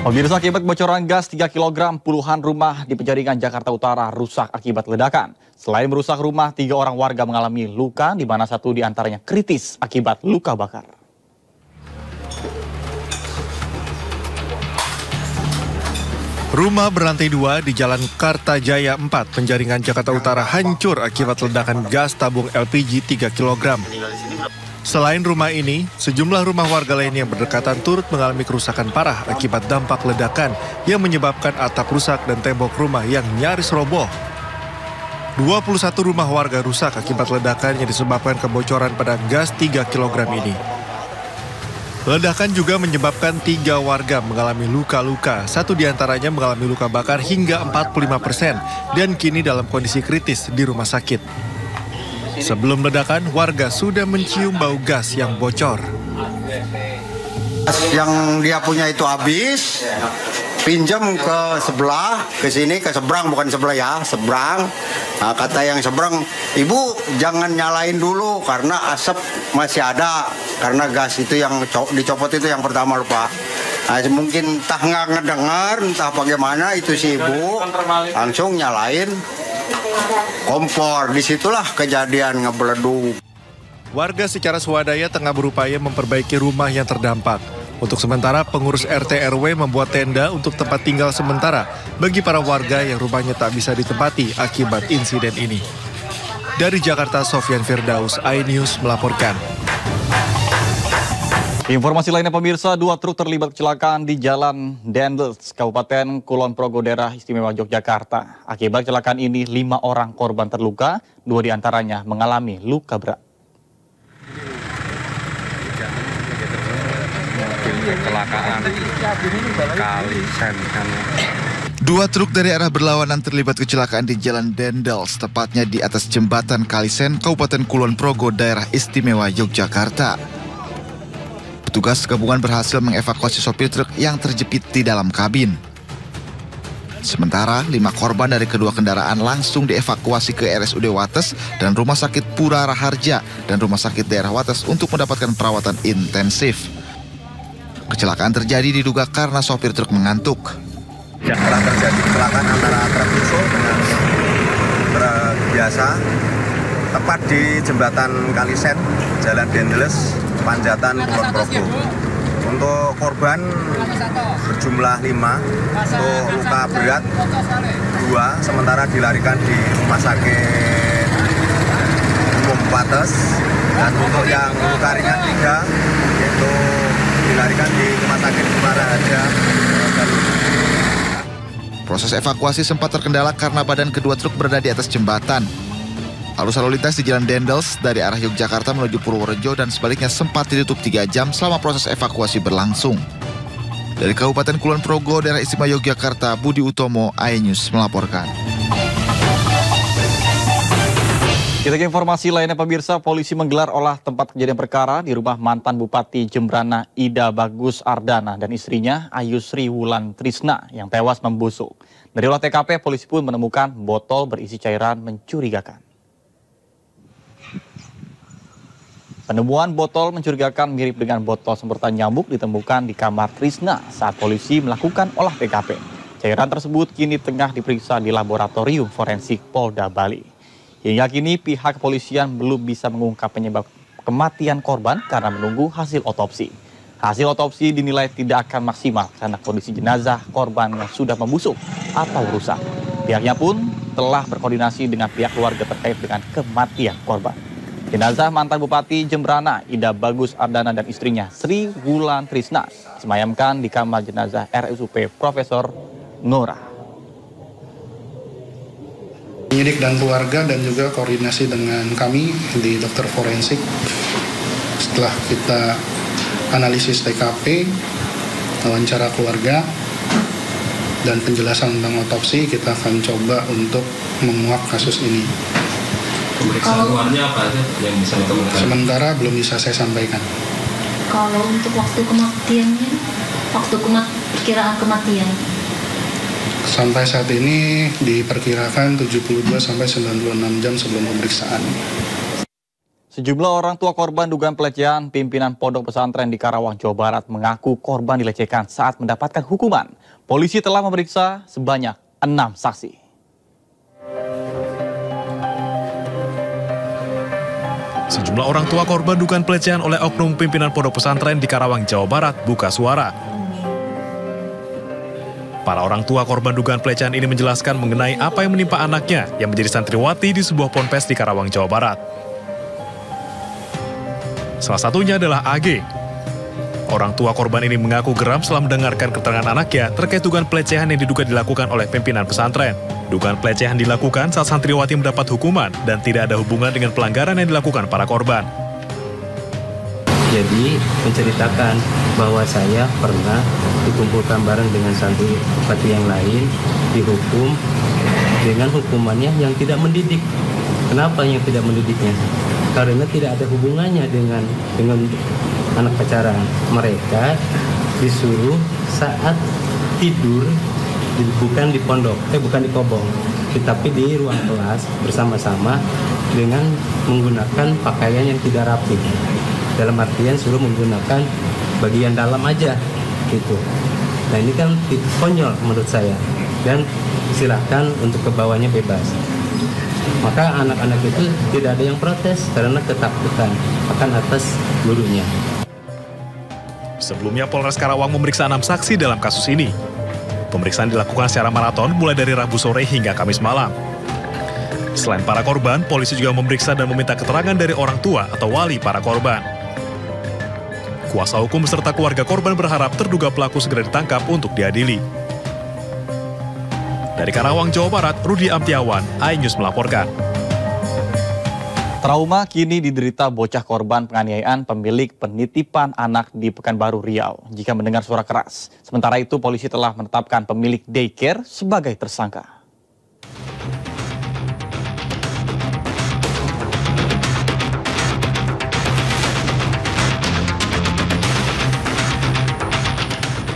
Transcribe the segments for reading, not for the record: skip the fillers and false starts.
Pemirsa, akibat bocoran gas 3 kg, puluhan rumah di Penjaringan, Jakarta Utara rusak akibat ledakan. Selain merusak rumah, 3 orang warga mengalami luka, di mana 1 diantaranya kritis akibat luka bakar. Rumah berlantai 2 di Jalan Kartajaya 4, Penjaringan, Jakarta Utara hancur akibat ledakan gas tabung LPG 3 kg. Selain rumah ini, sejumlah rumah warga lain yang berdekatan turut mengalami kerusakan parah akibat dampak ledakan yang menyebabkan atap rusak dan tembok rumah yang nyaris roboh. 21 rumah warga rusak akibat ledakan yang disebabkan kebocoran pada gas 3 kg ini. Ledakan juga menyebabkan 3 warga mengalami luka-luka. 1 diantaranya mengalami luka bakar hingga 45% dan kini dalam kondisi kritis di rumah sakit. Sebelum ledakan, warga sudah mencium bau gas yang bocor. Yang dia punya itu habis, pinjam ke sebelah, ke sini, ke seberang, bukan sebelah ya, seberang. Nah, kata yang seberang, ibu jangan nyalain dulu karena asap masih ada, karena gas itu yang dicopot itu yang pertama lupa. Nah, mungkin entah nggak ngedengar, entah bagaimana itu si ibu langsung nyalain kompor. Disitulah kejadian ngebeleduk. Warga secara swadaya tengah berupaya memperbaiki rumah yang terdampak. Untuk sementara, pengurus RT RW membuat tenda untuk tempat tinggal sementara bagi para warga yang rumahnya tak bisa ditempati akibat insiden ini. Dari Jakarta, Sofyan Firdaus, iNews melaporkan. Informasi lainnya pemirsa, 2 truk terlibat kecelakaan di Jalan Dendels, Kabupaten Kulon Progo, Daerah Istimewa Yogyakarta. Akibat kecelakaan ini, 5 orang korban terluka, 2 diantaranya mengalami luka berat. Kecelakaan Kalisen. 2 truk dari arah berlawanan terlibat kecelakaan di Jalan Dendels, tepatnya di atas jembatan Kalisen, Kabupaten Kulon Progo, Daerah Istimewa Yogyakarta. Petugas gabungan berhasil mengevakuasi sopir truk yang terjepit di dalam kabin. Sementara 5 korban dari kedua kendaraan langsung dievakuasi ke RSUD Wates dan Rumah Sakit Pura Raharja dan Rumah Sakit Daerah Wates untuk mendapatkan perawatan intensif. Kecelakaan terjadi diduga karena sopir truk mengantuk. Telah terjadi kecelakaan antara truk Fuso dengan truk biasa, tepat di jembatan Kalisen, Jalan Dendels, Panjatan, Kulon Progo. Untuk korban berjumlah 5, untuk luka berat 2, sementara dilarikan di Rumah Sakit Umum Wates, dan untuk yang luka ringan 3, yaitu dilarikan di Rumah Sakit Pura Raharja. Proses evakuasi sempat terkendala karena badan kedua truk berada di atas jembatan. Arus lalu lintas di Jalan Dendels dari arah Yogyakarta menuju Purworejo dan sebaliknya sempat ditutup 3 jam selama proses evakuasi berlangsung. Dari Kabupaten Kulon Progo, Daerah Istimewa Yogyakarta, Budi Utomo, iNews melaporkan. Kita ke informasi lainnya pemirsa, polisi menggelar olah tempat kejadian perkara di rumah mantan Bupati Jembrana Ida Bagus Ardana dan istrinya Ayusri Wulan Trisna yang tewas membusuk. Dari olah TKP, polisi pun menemukan botol berisi cairan mencurigakan. Penemuan botol mencurigakan mirip dengan botol semprotan nyamuk ditemukan di kamar Trisna saat polisi melakukan olah TKP. Cairan tersebut kini tengah diperiksa di laboratorium forensik Polda Bali. Hingga kini pihak kepolisian belum bisa mengungkap penyebab kematian korban karena menunggu hasil otopsi. Hasil otopsi dinilai tidak akan maksimal karena kondisi jenazah korban yang sudah membusuk atau rusak. Pihaknya pun telah berkoordinasi dengan pihak keluarga terkait dengan kematian korban. Jenazah mantan Bupati Jembrana Ida Bagus Ardana dan istrinya Sri Wulan Trisna disemayamkan di kamar jenazah RSUP Profesor Nora. Penyidik dan keluarga dan juga koordinasi dengan kami di dokter forensik. Setelah kita analisis TKP, wawancara keluarga, dan penjelasan tentang otopsi, kita akan coba untuk menguak kasus ini. Pemeriksaan luarnya apa aja yang bisa ditemukan? Sementara belum bisa saya sampaikan. Kalau untuk waktu kematiannya, perkiraan kematian? Sampai saat ini diperkirakan 72 sampai 96 jam sebelum pemeriksaan. Sejumlah orang tua korban dugaan pelecehan pimpinan pondok pesantren di Karawang, Jawa Barat mengaku korban dilecehkan saat mendapatkan hukuman. Polisi telah memeriksa sebanyak 6 saksi. Sejumlah orang tua korban dugaan pelecehan oleh oknum pimpinan pondok pesantren di Karawang, Jawa Barat buka suara. Para orang tua korban dugaan pelecehan ini menjelaskan mengenai apa yang menimpa anaknya yang menjadi santriwati di sebuah ponpes di Karawang, Jawa Barat. Salah satunya adalah AG. Orang tua korban ini mengaku geram setelah mendengarkan keterangan anaknya terkait dugaan pelecehan yang diduga dilakukan oleh pimpinan pesantren. Dugaan pelecehan dilakukan saat santriwati mendapat hukuman dan tidak ada hubungan dengan pelanggaran yang dilakukan para korban. Jadi menceritakan bahwa saya pernah dikumpulkan bareng dengan santriwati yang lain, dihukum dengan hukumannya yang tidak mendidik. Kenapa yang tidak mendidiknya? Karena tidak ada hubungannya dengan anak pacaran. Mereka disuruh saat tidur, bukan di pondok, bukan di kobong, tetapi di ruang kelas bersama-sama dengan menggunakan pakaian yang tidak rapi. Dalam artian suruh menggunakan bagian dalam aja gitu. Nah ini kan konyol menurut saya, dan silakan untuk kebawahnya bebas. Maka anak-anak itu tidak ada yang protes karena ketakutan akan atas gurunya. Sebelumnya Polres Karawang memeriksa 6 saksi dalam kasus ini. Pemeriksaan dilakukan secara maraton mulai dari Rabu sore hingga Kamis malam. Selain para korban, polisi juga memeriksa dan meminta keterangan dari orang tua atau wali para korban. Kuasa hukum beserta keluarga korban berharap terduga pelaku segera ditangkap untuk diadili. Dari Karawang, Jawa Barat, Rudi Amtiawan, iNews melaporkan. Trauma kini diderita bocah korban penganiayaan pemilik penitipan anak di Pekanbaru Riau jika mendengar suara keras. Sementara itu, polisi telah menetapkan pemilik daycare sebagai tersangka.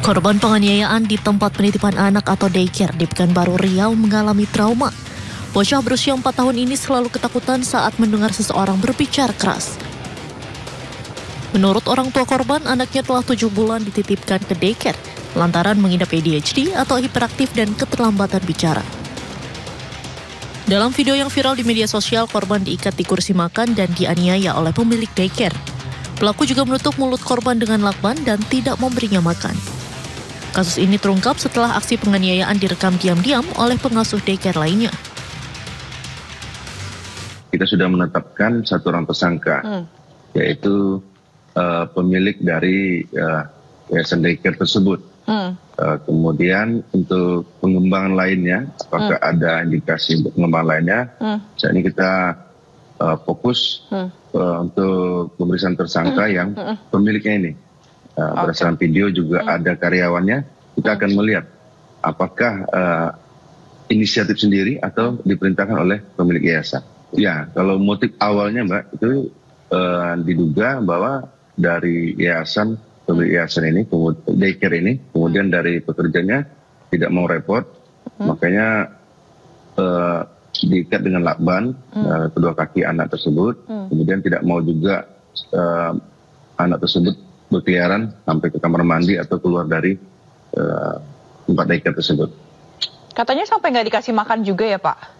Korban penganiayaan di tempat penitipan anak atau daycare di Pekanbaru Riau mengalami trauma. Bocah berusia 4 tahun ini selalu ketakutan saat mendengar seseorang berbicara keras. Menurut orang tua korban, anaknya telah 7 bulan dititipkan ke daycare lantaran mengidap ADHD atau hiperaktif dan keterlambatan bicara. Dalam video yang viral di media sosial, korban diikat di kursi makan dan dianiaya oleh pemilik daycare. Pelaku juga menutup mulut korban dengan lakban dan tidak memberinya makan. Kasus ini terungkap setelah aksi penganiayaan direkam diam-diam oleh pengasuh daycare lainnya. Kita sudah menetapkan 1 orang tersangka, yaitu pemilik dari yayasan daycare tersebut. Kemudian untuk pengembangan lainnya, apakah ada indikasi untuk pengembangan lainnya, saat ini kita fokus untuk pemeriksaan tersangka yang pemiliknya ini. Berdasarkan video juga ada karyawannya, kita akan melihat apakah inisiatif sendiri atau diperintahkan oleh pemilik yayasan. Ya, kalau motif awalnya Mbak, itu diduga bahwa dari yayasan, pemilik yayasan ini, daycare ini, kemudian dari pekerjanya tidak mau repot, makanya diikat dengan lakban kedua kaki anak tersebut, kemudian tidak mau juga anak tersebut berkeliaran sampai ke kamar mandi atau keluar dari tempat daycare tersebut. Katanya sampai nggak dikasih makan juga ya Pak?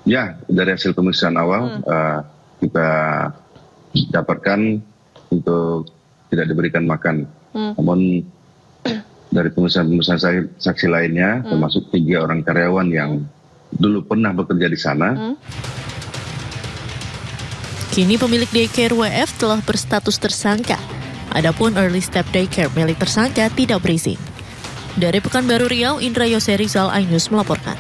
Ya, dari hasil pemeriksaan awal kita dapatkan untuk tidak diberikan makan. Namun dari pemeriksaan saksi lainnya, termasuk 3 orang karyawan yang dulu pernah bekerja di sana. Kini pemilik daycare WF telah berstatus tersangka. Adapun early step daycare milik tersangka tidak berizin. Dari Pekanbaru Riau, Indra Yose Rizal, iNews melaporkan.